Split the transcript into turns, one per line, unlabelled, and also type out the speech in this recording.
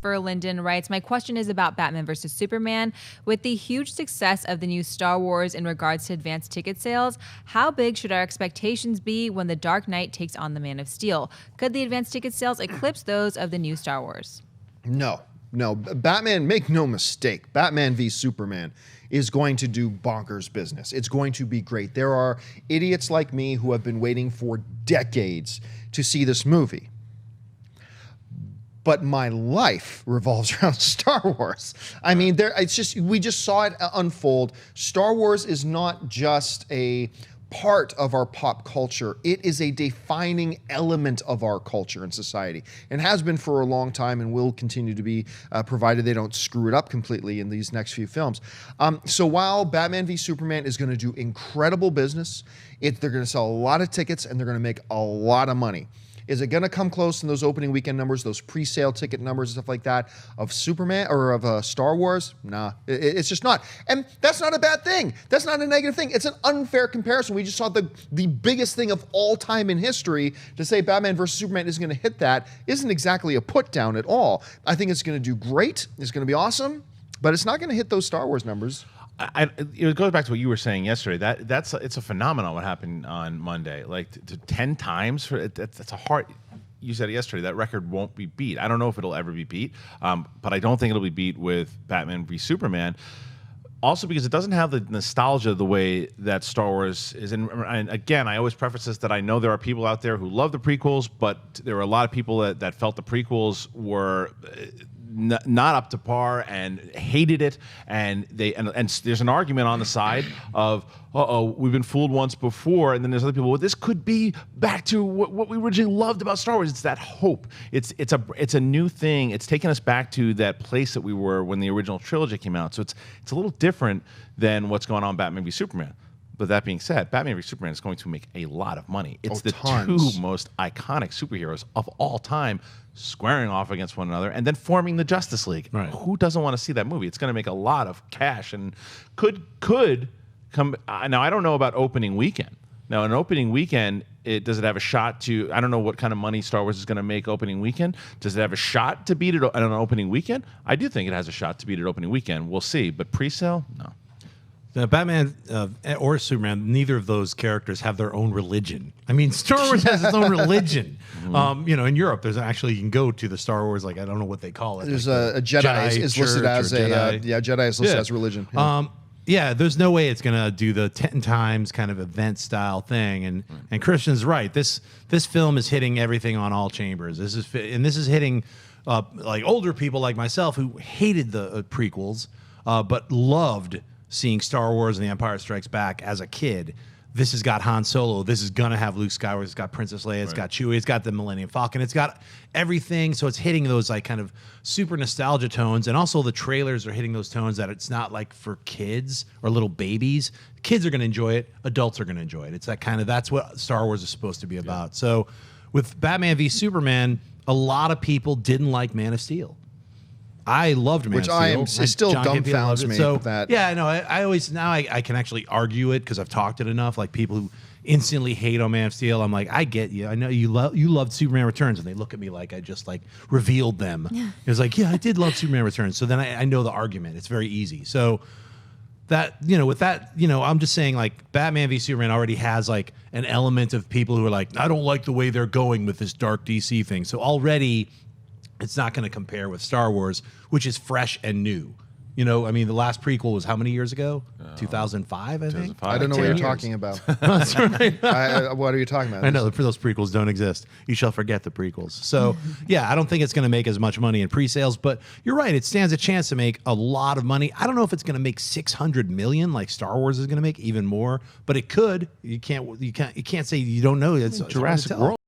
Christopher Linden writes, my question is about Batman versus Superman. With the huge success of the new Star Wars in regards to advanced ticket sales, how big should our expectations be when The Dark Knight takes on the Man of Steel? Could the advanced ticket sales eclipse those of the new Star Wars?
No. Batman, make no mistake, Batman v Superman is going to do bonkers business. It's going to be great. There are idiots like me who have been waiting for decades to see this movie. But my life revolves around Star Wars. I mean, we just saw it unfold. Star Wars is not just a part of our pop culture. It is a defining element of our culture and society, and has been for a long time, and will continue to be, provided they don't screw it up completely in these next few films. So while Batman v Superman is going to do incredible business, they're going to sell a lot of tickets and they're going to make a lot of money. Is it going to come close in those opening weekend numbers, those pre-sale ticket numbers and stuff like that of Superman or of Star Wars? Nah, it's just not. And that's not a bad thing. That's not a negative thing. It's an unfair comparison. We just saw the biggest thing of all time in history. To say Batman versus Superman isn't going to hit that isn't exactly a put down at all. I think it's going to do great. It's going to be awesome, but it's not going to hit those Star Wars numbers.
It goes back to what you were saying yesterday. It's a phenomenon what happened on Monday. Like 10 times that's a hard. You said it yesterday. That record won't be beat. I don't know if it'll ever be beat, but I don't think it'll be beat with Batman v Superman. Also, because it doesn't have the nostalgia the way that Star Wars is. And again, I always preface this that I know there are people out there who love the prequels, but there were a lot of people that felt the prequels were not up to par and hated it, and there's an argument on the side of we've been fooled once before, and then there's other people, well, this could be back to what we originally loved about Star Wars. It's that hope. It's a new thing. It's taking us back to that place that we were when the original trilogy came out. So it's a little different than what's going on in Batman v Superman. But that being said, Batman v Superman is going to make a lot of money. It's the
tons.
two most iconic superheroes of all time squaring off against one another and then forming the Justice League. Right. Who doesn't want to see that movie? It's going to make a lot of cash and could come. Now, I don't know about opening weekend. Now, an opening weekend, does it have a shot to, I don't know what kind of money Star Wars is going to make opening weekend. Does it have a shot to beat it on an opening weekend? I do think it has a shot to beat it opening weekend. We'll see. But pre-sale, no.
Batman or Superman, neither of those characters have their own religion. I mean, Star Wars has its own religion. In Europe, there's actually, you can go to the Star Wars, like, I don't know what they call it.
There's
like
a Jedi is listed as Jedi is listed as religion.
Yeah, there's no way it's gonna do the 10 times kind of event style thing. And Christian's right. This film is hitting everything on all chambers. This is hitting like older people like myself who hated the prequels, but loved seeing Star Wars and The Empire Strikes Back as a kid. This has got Han Solo. This is going to have Luke Skywalker. It's got Princess Leia. It's got Chewie. It's got the Millennium Falcon. It's got everything. So it's hitting those like kind of super nostalgia tones. And also the trailers are hitting those tones that it's not like for kids or little babies. Kids are going to enjoy it. Adults are going to enjoy it. It's that kind of, that's what Star Wars is supposed to be about. So with Batman v Superman, a lot of people didn't like Man of Steel. I loved Man of Steel.
Which it still dumbfounds me.
So,
that.
Yeah, no, I always, now I can actually argue it because I've talked it enough. Like people who instantly hate on Man of Steel, I'm like, I get you. I know you loved Superman Returns, and they look at me like I just like revealed them. Yeah. It was like, yeah, I did love Superman Returns. So then I know the argument. It's very easy. So that, with that, I'm just saying like Batman v Superman already has like an element of people who are like, I don't like the way they're going with this dark DC thing. So already it's not going to compare with Star Wars, which is fresh and new. I mean, the last prequel was how many years ago? 2005, I think.
I don't know what you're talking about.
That's right.
What are you talking about?
I know those prequels don't exist. You shall forget the prequels. So, yeah, I don't think it's going to make as much money in pre-sales, but you're right. It stands a chance to make a lot of money. I don't know if it's going to make $600 million like Star Wars is going to make, even more, but it could. You can't say you don't know. It's
Jurassic World.